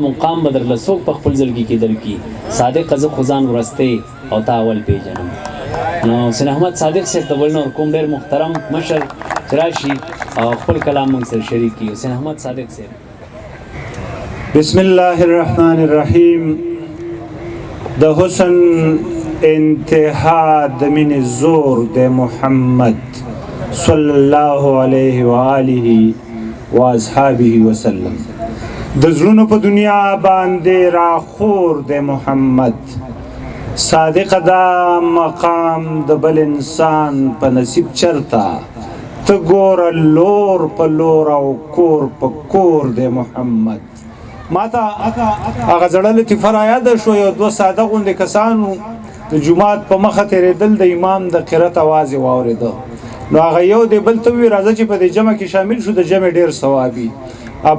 مقام بدر لسوک په خپل زړګي کې درکې صادق زه خو ځان ورسته او تا اول پیژنم. نو حسین احمد صادق صاحب ته بل نور کوم ډېر محترم مشر چې راشي او خپل کلام موږ سره شریک کړي. حسین احمد صادق صاحب. بسم الله الرحمن الرحیم. د حسن انتها د مینې زور د محمد صلی الله علیه و آله و اصحابه وسلم. د زړونو په دنیا باندې راخور د محمد صادق دا مقام د بل انسان په نصیب چرتا ته ګوره لور په لور او کور په کور د محمد. ماته هغه زړه لطیفه رایاده شو یو دوه ساده غوندې کسانو د جومات په مخه تېرېدل د امام د قرت اواز یې واورېده نو هغه یو دی بل ته ووایي راځه چې په دې جمع کې شامل شو د جمع ډېر ثوابي.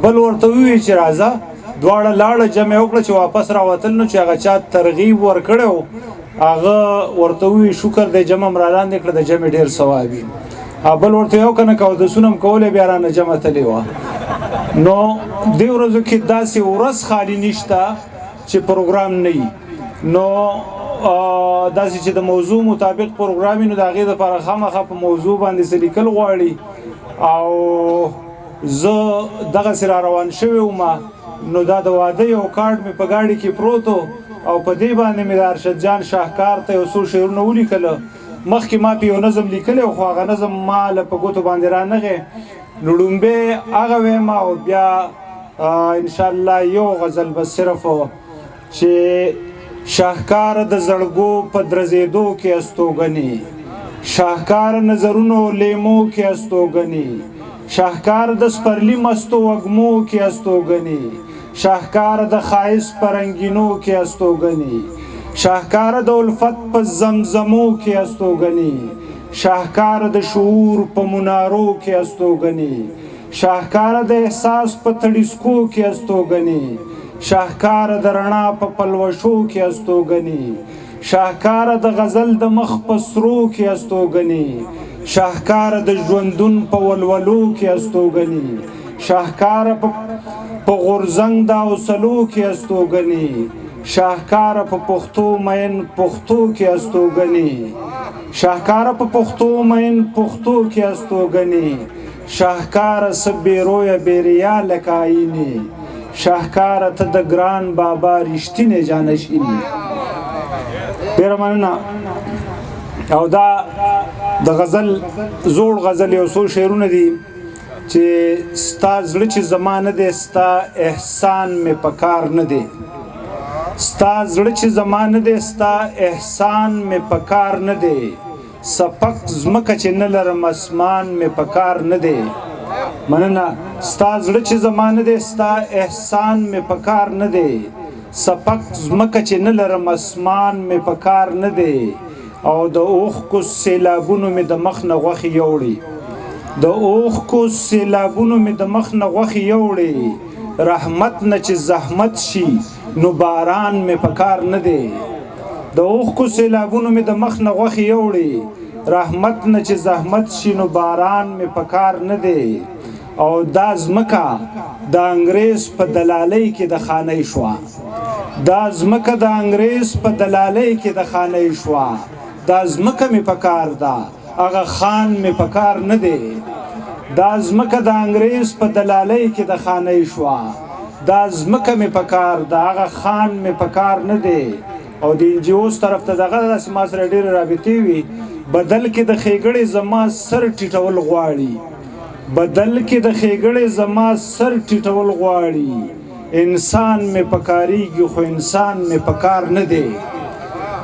بل ورته ووایي چې راځه دواړه لاړه جمع وکړه چې واپس راوتل نو چې هغه چا ترغیب ورکړی و هغه ورته ووایي شکر دی جمع م رالاندې کړه د جمع ډېر ثوابي. بل ورته یو که نه که اودسونه م کولی بیا رانه جمع تلې وه. نو دې ورځو کې داسې ورځ خالي نشته چې پروګرام نه وي. نو داسې چې د موضوع مطابق پروګرام وي نو د هغې دپاره خامخا په موضوع باندې څه لیکل غواړي او زه دغسې را روان شوی وم نو دا د واده یو کارډ مې په ګاډي کې پروت او په دې باندې مې د ارشد جان شاهکار ته یو څو شعرونه ولیکله. مخکې ما په یو نظم لیکلی خو هغه نظم ما له په ګوتو باندې رانغی نو ړومبی هغه ویم او بیا انشاءالله یو غزل به صرف چې شاهکار د زړګو په درزېدو کې استوګنې شاهکار نظرونو لیمو کې استوګنې شاهکار د سپرلی مستو وږمو کې استوګنې شاهکار د ښایست په رنګینو کې استوګنې شاهکار د الفت په زمزمو کې استوګنې شاهکار د شعور په منارو کې استوګنې شاهکار د احساس په تړیسکو کې استوګنې شاهکار د رڼا په پلوشو کې استوګنې شاهکار د غزل د مخ په سرو کې استوګنې شاهکار د ژوندون په ولولو کې استوګنې شاهکار په غورځنګ د حوصلو کې استوګنې شاهکار په پښتو مین پښتو کې استوګنې شاهکار په پښتو مین پښتو کې استوګنې شاهکار سبیرویه بیریا لکاینې شاهکار ته د ګران بابا رښتینې جانشینې. ډېره مننه. او دا د غزل زوړ غزل یو څو شعرونه دي چې ستا زړه چې زما نه دی ستا احسان مې په کار نه دی ستا زړه چې زما نه دی ستا احسان مې په کار نه دی سپک ځمکه چې نه لرم اسمان مې په کار نه دی. مننه. ستا زړه چې زما نه دی ستا احسان مې په کار نه دی سپک ځمکه چې نه لرم اسمان مې په کار نه دی او د اوښکو سیلابونو مې د مخ نه غوښې یوړې د اوښکو سیلابونو مې د مخ نه غوښې یوړې رحمت نه چې زحمت شي نو باران مې په کار نه دی د اوښکو سیلابونو مې د مخ نه غوښې یوړې رحمت نه چې زحمت شي نو باران مې په کار نه دی او دا ځمکه د انګریز په دلالۍ کې د خانۍ شوه دا ځمکه د انګریز په دلالۍ کې د خانۍ شوه دا ځمکه مې په کار ده هغه خان مې په کار نه دی دا ځمکه د انګریز په دلالۍ کې د خانۍ شوه دا ځمکه مې په کار ده هغه خان مې په کار نه دی او د انجیوز طرف ته دغه داسې ما سره ډېرې رابطې وي بدل کې د ښېګړې زما سر ټیټول غواړي بدل کې د ښېګړې زما سر ټیټول غواړي انسان مې په کارېږي خو انسان مې په کار نه دی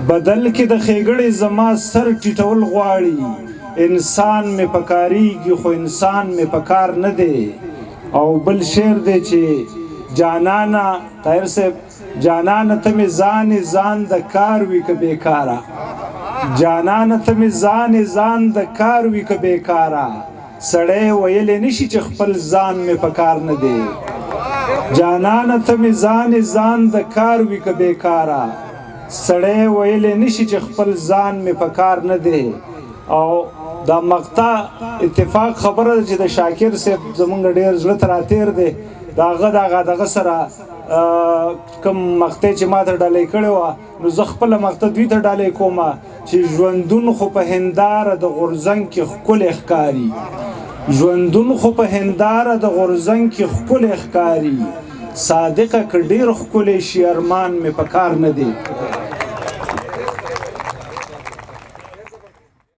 بدل کې د ښېګړې زما سر ټیټول غواړي انسان مې په کارېږي خو انسان مې په کار نه دی. او بل شعر دی چې جانانه طاهر صاحب جانانه ته مې ځان د کار وي که بېکاره جانانه ته مې ځان د کار وي که بېکاره سړی ویلی نشي چې خپل ځان مې په کار نه دی جانانه ته مې ځان د کار وي که بېکاره سړی ویلی نشي چې خپل ځان مې په کار نه دی. او دا مقطع اتفاق خبره ده چې د شاکر صاحب زمونږ ډېر زړه ته راتېر دی دغه سره کوم مقطع چې ما ته ډالۍ کړې وه نو زه خپله مقطع دوی ته ډالۍ کوم چې ژوندون خو په هنداره د غورځنګ کې ښکلی ښکاري ژوندون خو په هنداره د غورځنګ کې ښکلی ښکاري صادقه که ډېر ښکلی شي ارمان مې په کار نه دی